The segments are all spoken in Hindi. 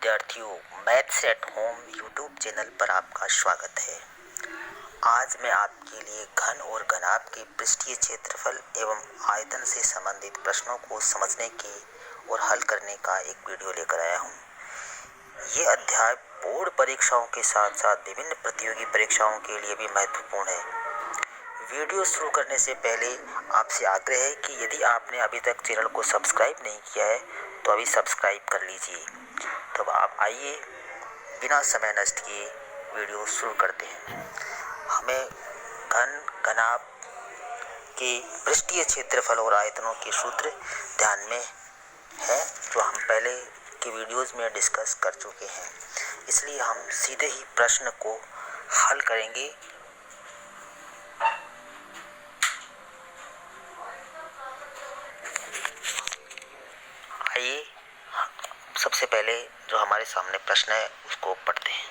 विद्यार्थियों, maths at home YouTube channel पर आपका स्वागत है। आज मैं आपके लिए घन और घनाभ के पृष्ठीय क्षेत्रफल एवं आयतन से संबंधित प्रश्नों को समझने के और हल करने का एक वीडियो लेकर आया हूँ। ये अध्याय बोर्ड परीक्षाओं के साथ साथ विभिन्न प्रतियोगी परीक्षाओं के लिए भी महत्वपूर्ण है। वीडियो शुरू करने से पहले आपसे आग्रह है कि यदि आपने अभी तक चैनल को सब्सक्राइब नहीं किया है तो अभी सब्सक्राइब कर लीजिए। तो आप आइए बिना समय नष्ट किए वीडियो शुरू करते हैं। हमें घन घनाभ के पृष्ठीय क्षेत्रफल और आयतनों के सूत्र ध्यान में है जो हम पहले के वीडियोस में डिस्कस कर चुके हैं, इसलिए हम सीधे ही प्रश्न को हल करेंगे। आइए सबसे पहले जो हमारे सामने प्रश्न है उसको पढ़ते हैं।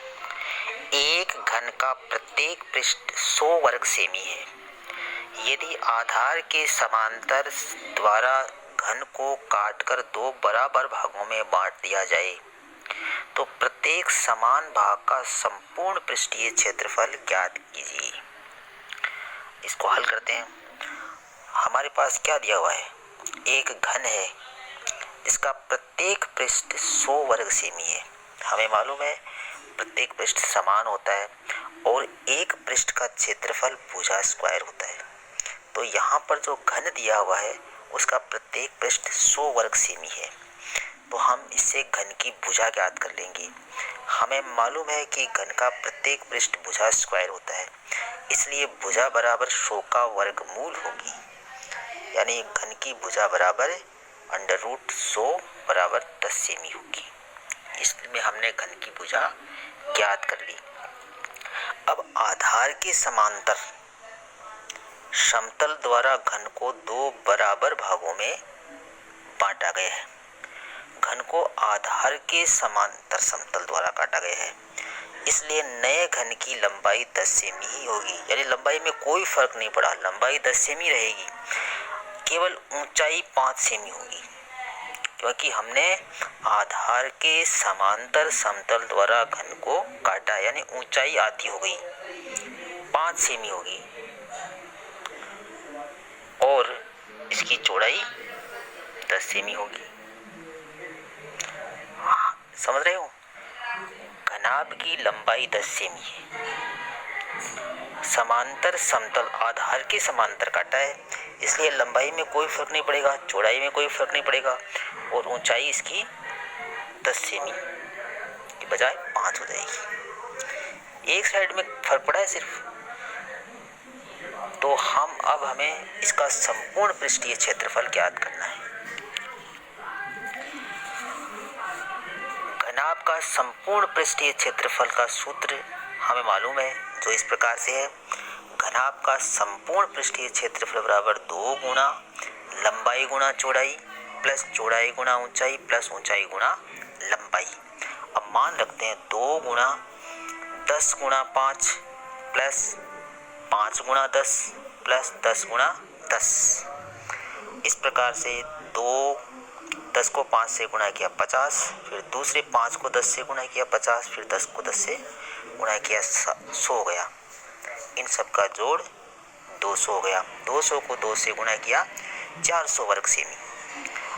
एक घन का प्रत्येक पृष्ठ 100 वर्ग सेमी है। यदि आधार के समांतर द्वारा घन को काटकर 2 बराबर भागों में बांट दिया जाए तो प्रत्येक समान भाग का संपूर्ण पृष्ठीय क्षेत्रफल ज्ञात कीजिए। इसको हल करते हैं। हमारे पास क्या दिया हुआ है? एक घन है इसका प्रत्येक पृष्ठ 100 वर्ग सेमी है। हमें मालूम है प्रत्येक पृष्ठ समान होता है और एक पृष्ठ का क्षेत्रफल भुजा स्क्वायर होता है। तो यहाँ पर जो घन दिया हुआ है उसका प्रत्येक पृष्ठ 100 वर्ग सेमी है, तो हम इससे घन की भुजा ज्ञात कर लेंगे। हमें मालूम है कि घन का प्रत्येक पृष्ठ भुजा स्क्वायर होता है, इसलिए भुजा बराबर 100 का वर्गमूल होगी, यानी घन की भुजा बराबर √100 बराबर 10 सेमी होगी। इसमें हमने घन की भुजा ज्ञात कर ली। अब आधार के समांतर समतल द्वारा घन को 2 बराबर भागों में बांटा गया है। घन को आधार के समांतर समतल द्वारा काटा गया है, इसलिए नए घन की लंबाई 10 सेमी ही होगी, यानी लंबाई में कोई फर्क नहीं पड़ा, लंबाई 10 सेमी रहेगी, केवल ऊंचाई 5 सेमी होगी, क्योंकि हमने आधार के समांतर समतल द्वारा घन को काटा, यानी ऊंचाई आधी हो गई, 5 सेमी होगी और इसकी चौड़ाई 10 सेमी होगी। समझ रहे हो? घनाभ की लंबाई 10 सेमी है, समांतर समतल आधार के समांतर काटा है, इसलिए लंबाई में कोई फर्क नहीं पड़ेगा, चौड़ाई में कोई फर्क नहीं पड़ेगा और ऊंचाई इसकी 10 सेमी की बजाय 5 हो जाएगी। एक साइड में फर्क पड़ा है सिर्फ। तो हमें इसका संपूर्ण पृष्ठीय क्षेत्रफल ज्ञात करना है। घनाभ का संपूर्ण पृष्ठीय क्षेत्रफल का सूत्र हमें मालूम है, जो इस प्रकार से है। घनाभ का संपूर्ण पृष्ठीय क्षेत्रफल बराबर 2 गुना लंबाई गुना चौड़ाई प्लस चौड़ाई गुना ऊंचाई प्लस ऊंचाई गुना लंबाई। अब मान रखते हैं 2 गुना 10 गुना 5 प्लस 5 गुना 10 प्लस 10 गुना 10। इस प्रकार से 10 को 5 से गुणा किया 50, फिर दूसरे 5 को 10 से गुणा किया 50, फिर 10 को 10 से गुणा किया 100 हो गया। इन सब का जोड़ 200 हो गया। 200 को 2 से गुणा किया 400 वर्ग सेमी।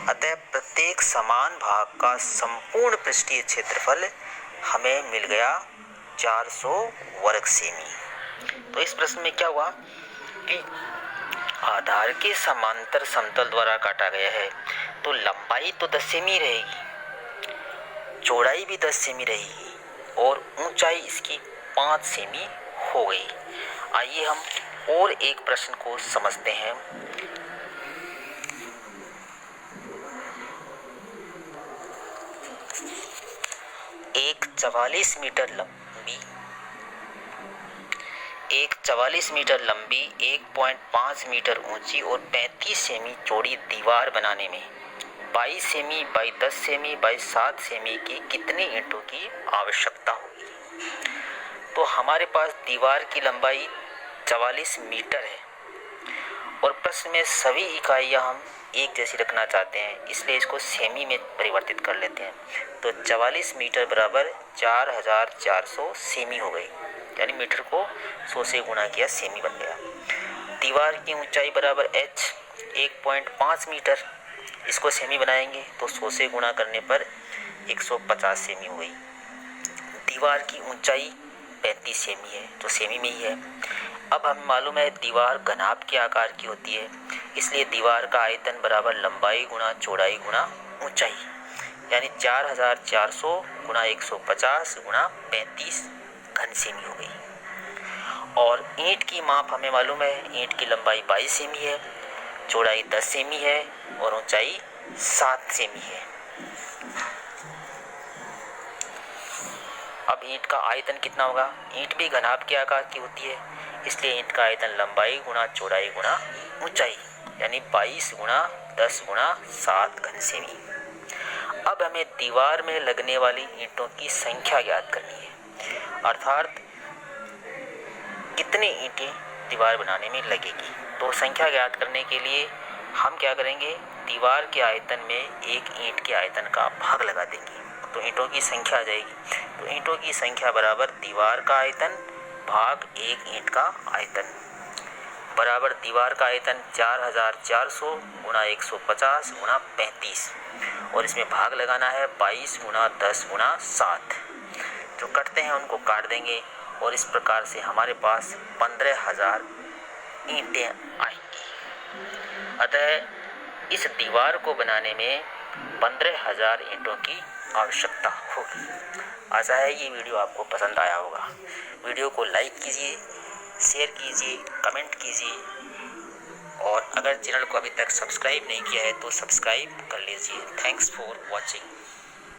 अतः प्रत्येक समान भाग का संपूर्ण पृष्ठीय क्षेत्रफल हमें मिल गया 400 वर्ग सेमी। तो इस प्रश्न में क्या हुआ कि आधार के समांतर समतल द्वारा काटा गया है, तो लंबाई तो 10 सेमी रहेगी, चौड़ाई भी 10 सेमी रहेगी और ऊंचाई इसकी 5 सेमी हो गई। आइए हम और एक प्रश्न को समझते हैं। एक 44 मीटर लंबी 1.5 मीटर ऊंची और 35 सेमी चौड़ी दीवार बनाने में 22 semi by 10 semi by 7 semi की कितने ईंटों की आवश्यकता होगी? तो हमारे पास दीवार की लंबाई 44 मीटर है और प्रश्न में सभी इकाइयां हम एक जैसी रखना चाहते हैं, इसलिए इसको सेमी में परिवर्तित कर लेते हैं। तो 44 मीटर बराबर 4400 सेमी हो गई, यानी मीटर को 100 से गुणा किया, सेमी बन गया। दीवार की ऊंचाई बराबर h 1.5 मीटर, इसको सेमी बनाएंगे तो 100 से गुणा करने पर 150 सेमी हो गई। दीवार की ऊंचाई 35 सेमी है, जो सेमी में ही है। अब हमें मालूम है दीवार घनाभ के आकार की होती है, इसलिए दीवार का आयतन बराबर लंबाई गुणा चौड़ाई गुणा ऊंचाई, यानी 4400 गुणा 150 गुणा 35 घन सेमी हो गई। और ईंट की माप हमें मालूम है, ईंट की लंबाई 22 सेमी है, चौड़ाई 10 सेमी है और ऊंचाई 7 सेमी है। अब ईंट का आयतन कितना होगा? ईंट भी घनाभ के आकार की होती है, इसलिए ईंट का आयतन लंबाई गुणा चौड़ाई गुणा ऊंचाई, यानी 22 गुणा 10 गुणा 7 घन सेमी। अब हमें दीवार में लगने वाली ईंटों की संख्या ज्ञात करनी है, अर्थात कितने ईंटें दीवार बनाने में लगेगी। तो संख्या ज्ञात करने के लिए हम क्या करेंगे, दीवार के आयतन में एक ईंट के आयतन का भाग लगा देंगे, तो ईंटों की संख्या आ जाएगी। तो ईंटों की संख्या बराबर दीवार का आयतन भाग एक ईंट का आयतन, बराबर दीवार का आयतन 4400 गुणा 150 गुणा 35, और इसमें भाग लगाना है 22 गुणा 10 गुणा 7। जो कटते हैं उनको काट देंगे और इस प्रकार से हमारे पास 15,000 ईंटें आएंगी। अतः इस दीवार को बनाने में 15,000 ईंटों की आवश्यकता होगी। आशा है ये वीडियो आपको पसंद आया होगा। वीडियो को लाइक कीजिए, शेयर कीजिए, कमेंट कीजिए, और अगर चैनल को अभी तक सब्सक्राइब नहीं किया है तो सब्सक्राइब कर लीजिए। Thanks for watching.